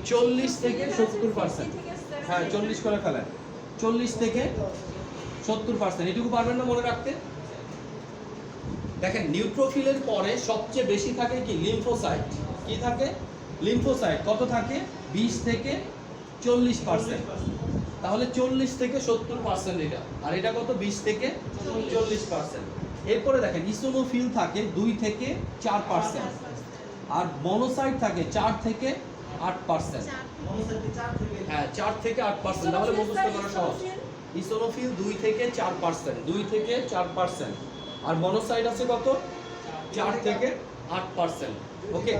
40 থেকে 70%। হ্যাঁ, 40 করে ফেলেন। 40 থেকে 70%, এটুকু পারবেন না মনে রাখতে? দেখেন, নিউট্রোফিলের পরে সবচেয়ে বেশি থাকে কি? লিম্ফোসাইট। কি থাকে? লিম্ফোসাইট। কত থাকে? 20 থেকে 40%। তাহলে 40 থেকে 70% এটা, আর এটা কত? 20 থেকে 40%। এরপরে দেখেন, ইসোনোফিল থাকে 2 থেকে 4%, আর মনোসাইট থাকে 4 থেকে 8%। হ্যাঁ, 4 থেকে 8%। তাহলে মুখস্থ করা সহজ। ইসোনোফিল 2 থেকে 4%, 2 থেকে 4%, আর মনোসাইট আছে কত? 4 থেকে 8%। ওকে,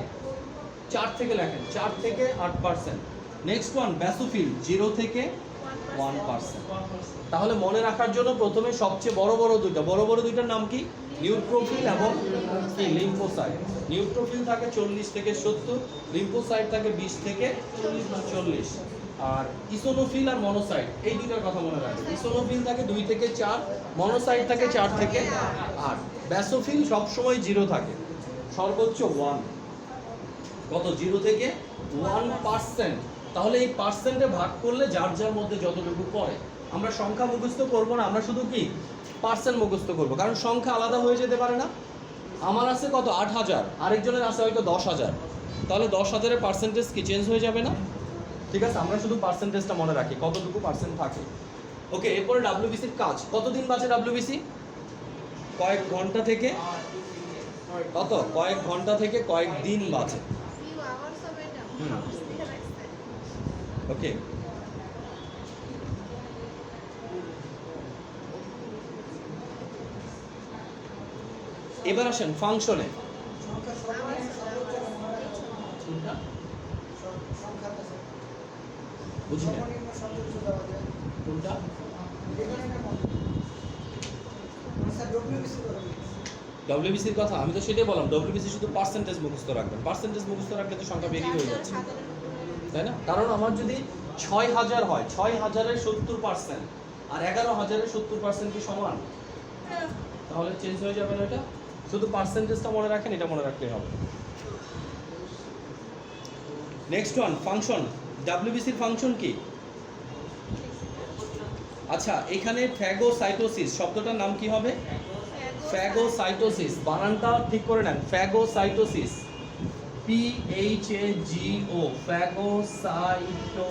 4 থেকে লেখেন, 4 থেকে 8%। নেক্সট ওয়ান, ব্যাসোফিল 0 থেকে 1%। তাহলে মনে রাখার জন্য প্রথমে সবচেয়ে বড় বড় দুইটার নাম কি? নিউট্রোফিল এবং কি? লিম্ফোসাইট। নিউট্রোফিল থাকে 40 থেকে 70, লিম্ফোসাইট থাকে 20 থেকে 40। আর ইসোনোফিল আর মনোসাইট, এই দুইটার কথা মনে রাখবেন। ইসোনোফিল থাকে 2 থেকে 4, মনোসাইট থাকে 4 থেকে 8। ব্যাসোফিল সবসময় 0 থাকে, সর্বোচ্চ 1। কত? 0 থেকে 1%। তাহলে এই পার্সেন্টে ভাগ করলে যার যার মধ্যে যতটুকু পড়ে, আমরা সংখ্যা মুখস্থ করবো না, আমরা শুধু কি পার্সেন্ট মুখস্থ করবো, কারণ সংখ্যা আলাদা হয়ে যেতে পারে না। আমার আছে কত? 8000, আরেকজনের আছে হয়তো 10000। তাহলে 10000-এর পার্সেন্টেজ কি চেঞ্জ হয়ে যাবে না? ঠিক আছে, আমরা শুধু পার্সেন্টেজটা মনে রাখি, কতটুকু পার্সেন্ট থাকে। ওকে, এরপরে ডাব্লিউবিসির কাজ কতদিন বাঁচে ডাব্লিউবিসি? কয়েক ঘন্টা থেকে কত, কয়েক ঘন্টা থেকে কয়েক দিন বাঁচে। few hours of it. Hmm. ওকে, এবার আসেন ফাংশনে। বুঝি না কোনটা? ডব্লিউবিসির কথা আমি তো সেটাই বললাম, ডব্লিউবিসি শুধু পার্সেন্টেজ মুখস্থ রাখবেন, পার্সেন্টেজ মুখস্থ রাখলে তো সংখ্যা বেশি হয়ে যাচ্ছে, তাই না? কারণ আমার যদি ৬,০০০ হয়, ৬,০০০-এর ৭০% আর ১১,০০০-এর ৭০% কি সমান? তাহলে চেঞ্জ হয়ে যাবে না এটা? শুধু পার্সেন্টেজটা মনে রাখেন, এটা মনে রাখলেই হবে। Next one, function. ডাব্লিউবিসির ফাংশন কি? আচ্ছা, এখানে ফ্যাগোসাইটোসিস শব্দটার নাম কি হবে? ফ্যাগোসাইটোসিস, বানানটা ঠিক করে নেন, ফ্যাগোসাইটোসিস, PHAGO, ফ্যাগোসাইটোসিস।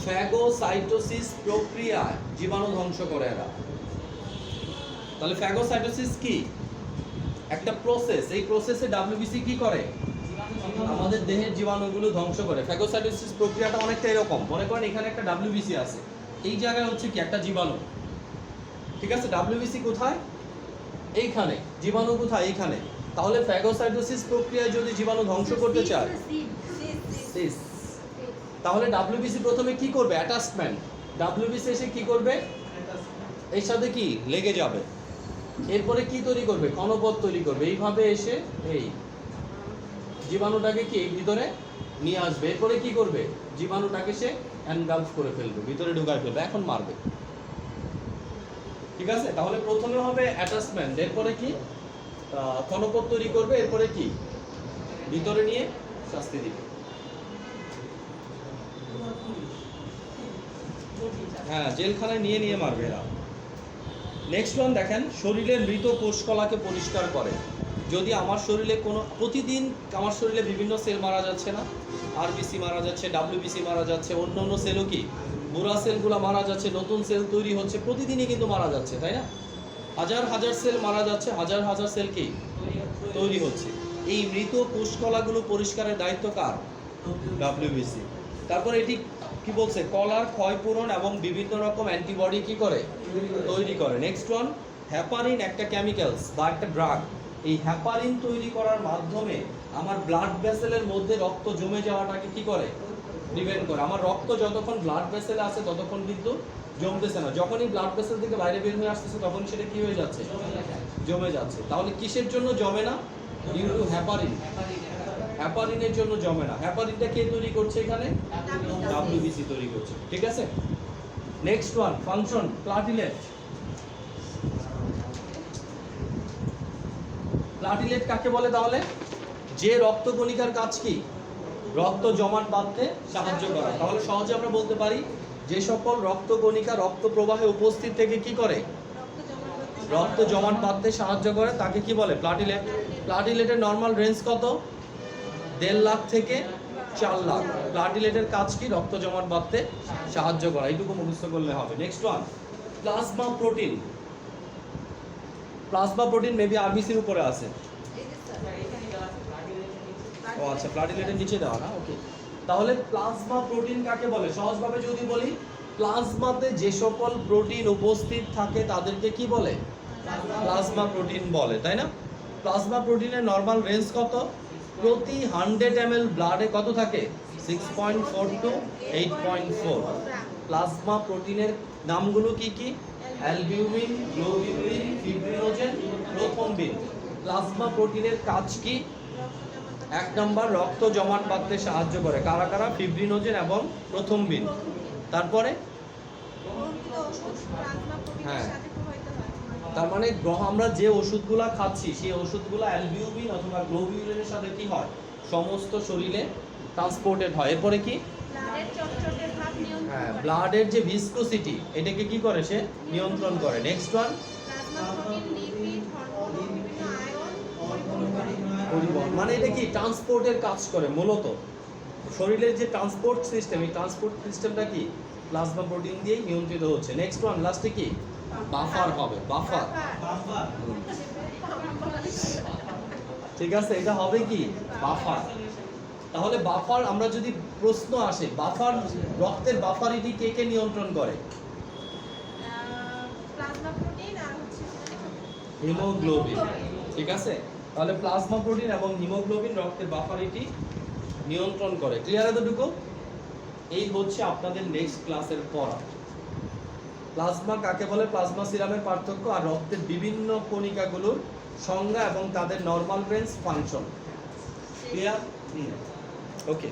ফ্যাগোসাইটোসিস প্রক্রিয়া জীবাণু ধ্বংস করে এরা। তাহলে ফ্যাগোসাইটোসিস কি? একটা প্রসেস, এই প্রসেসে ডাব্লিউবিসি কি করে? আমাদের দেহের জীবাণুগুলো ধ্বংস করে। ফ্যাগোসাইটোসিস প্রক্রিয়াটা অনেকটা এরকম, মনে করেন এখানে একটা ডাব্লিউবিসি আছে, এই জায়গায় হচ্ছে কি একটা জীবাণু, ঠিক আছে? ডাব্লিউবিসি কোথায়? এইখানে। জীবাণু কোথায়? এইখানে। তাহলে ফ্যাগোসাইটোসিস প্রক্রিয়ায় যদি জীবাণু ধ্বংস করতে চায়, সিস, তাহলে ডাব্লিউবিসি প্রথমে কি করবে? অ্যাটাচমেন্ট। ডাব্লিউবিসি এসে কি করবে? এর সাথে কি লেগে যাবে, এরপরে কি তৈরি করবে? কণপথ তৈরি করবে, এইভাবে এসে এই জীবাণুটাকে কি ভিতরে নিয়ে আসবে, এরপরে কি করবে? জীবাণুটাকে সে এনগালফ করে ফেলবে, ভিতরে ঢুকায় ফেলবে, এখন মারবে, ঠিক আছে? তাহলে প্রথমে হবে অ্যাটাচমেন্ট, এরপরে কি কণপথ তৈরি করবে, এরপরে কি ভিতরে নিয়ে শাস্তি দিবে। হ্যাঁ, জেলখানায় নিয়ে নিয়ে মারবে এরা। নেক্সট ওয়ান দেখেন, শরীরের মৃত কোষকলাকে পরিষ্কার করে। যদি আমার শরীরে কোনো, প্রতিদিন আমার শরীরে বিভিন্ন সেল মারা যাচ্ছে না? আরবিসি মারা যাচ্ছে, ডাব্লিউবিসি মারা যাচ্ছে, অন্য অন্য সেলও কি বুড়া সেলগুলো মারা যাচ্ছে, নতুন সেল তৈরি হচ্ছে, প্রতিদিনই কিন্তু মারা যাচ্ছে, তাই না? হাজার হাজার সেল মারা যাচ্ছে, হাজার হাজার সেল কি তৈরি হচ্ছে। এই মৃত কোষকলাগুলো পরিষ্কারের দায়িত্ব কার? ডাব্লিউবিসি। তারপর এটি কি বলছে? কলার ক্ষয়পূরণ এবং বিভিন্ন রকম অ্যান্টিবডি কি করে? তৈরি করে। নেক্সট ওয়ান, হ্যাপারিন একটা কেমিক্যালস বা একটা ড্রাগ। এই হ্যাপারিন তৈরি করার মাধ্যমে আমার ব্লাড ভেসেলের মধ্যে রক্ত জমে যাওয়াটাকে কি করে? প্রিভেন্ট করে। আমার রক্ত যতক্ষণ ব্লাড ভেসেলে আছে ততক্ষণ কিন্তু জমতেছে না, যখনই ব্লাড ভেসেল থেকে বাইরে বের হয়ে আসতেছে তখন সেটা কি হয়ে যাচ্ছে? জমে যাচ্ছে। তাহলে কিসের জন্য জমে না? Due to heparin. হ্যাপারিনের জন্য জমে না। হ্যাপারিনটা কে তৈরি করছে এখানে? ডাব্লিউবিসি তৈরি করছে, ঠিক আছে? Next one, function, platelet. Platelet কাকে বলে তাহলে? যে রক্তকণিকার কাজ কি? রক্ত জমাট বাঁধতে সাহায্য করা। তাহলে সহজে আমরা বলতে পারি যে সকল রক্তকণিকা রক্ত প্রবাহে উপস্থিত থেকে কি করে? রক্ত জমাট বাঁধতে সাহায্য করে, তাকে কি বলে? প্লাটিলেট। প্লাটিলেটের নর্মাল রেঞ্জ কত? 1.5 লাখ থেকে 4 লাখ। প্লাটিলেটের কাজ কি? রক্ত জমাট বাঁধতে সাহায্য করা, এইটুকু মুখস্থ করলে হবে। Next one, plasma protein. Plasma protein maybe আরবিসির উপরে আছে। ও আচ্ছা, প্লাটিলেটের নিচে দেওয়া না, ওকে। তাহলে প্লাজমা প্রোটিন কাকে বলে? সহজভাবে যদি বলি, প্লাজমাতে যে সকল প্রোটিন উপস্থিত থাকে তাদেরকে কি বলে? প্লাজমা প্রোটিন বলে, তাই না? প্লাজমা প্রোটিনের নর্মাল রেঞ্জ কত? প্রতি 100 ml ব্লাডে কত থাকে? 6.4 টু 8.4। প্লাজমা প্রোটিনের নামগুলো কি কি? Albumin, globulin, fibrinogen, প্রথমবিন। প্লাজমা প্রোটিনের কাজ কি? 1 নম্বর, রক্ত জমাট বাঁধতে সাহায্য করে। কারা কারা? ফিব্রিনোজেন এবং প্রথমবিন। তারপরে হ্যাঁ, তার মানে আমরা যে ওষুধগুলা খাচ্ছি সেই ওষুধগুলো অ্যালবিউমিন অথবা গ্লোবিউলিনের সাথে কি হয়? সমস্ত শরীরে ট্রান্সপোর্টেড হয়। এরপরে কি? হ্যাঁ, ব্লাডের যে ভিসকোসিটি এটাকে কি করে? সে নিয়ন্ত্রণ করে। নেক্সট ওয়ান, পরিবহন, মানে এটা কি ট্রান্সপোর্টের কাজ করে মূলত। শরীরের যে ট্রান্সপোর্ট সিস্টেম, এই ট্রান্সপোর্ট সিস্টেমটা কি প্লাজমা প্রোটিন দিয়েই নিয়ন্ত্রিত হচ্ছে। নেক্সট ওয়ান, লাস্টে কি বাফার হবে, বাফার। ঠিক আছে, এটা হবে কি বাফার। তাহলে বাফার, আমরা যদি প্রশ্ন আসে বাফার, রক্তের বাফারিটি কে কে নিয়ন্ত্রণ করে? প্লাজমা প্রোটিন আর হচ্ছে হিমোগ্লোবিন। ঠিক আছে, তাহলে প্লাজমা প্রোটিন এবং হিমোগ্লোবিন রক্তের বাফারিটি নিয়ন্ত্রণ করে। ক্লিয়ার এতটুকু? এই হচ্ছে আপনাদের নেক্সট ক্লাসের পড়া। প্লাজমা কাকে বলে, প্লাজমা সিরামের পার্থক্য, আর রক্তের বিভিন্ন কণিকাগুলোর সংজ্ঞা এবং তাদের নরমাল রেঞ্জ ফাংশন। ক্লিয়ার? ওকে।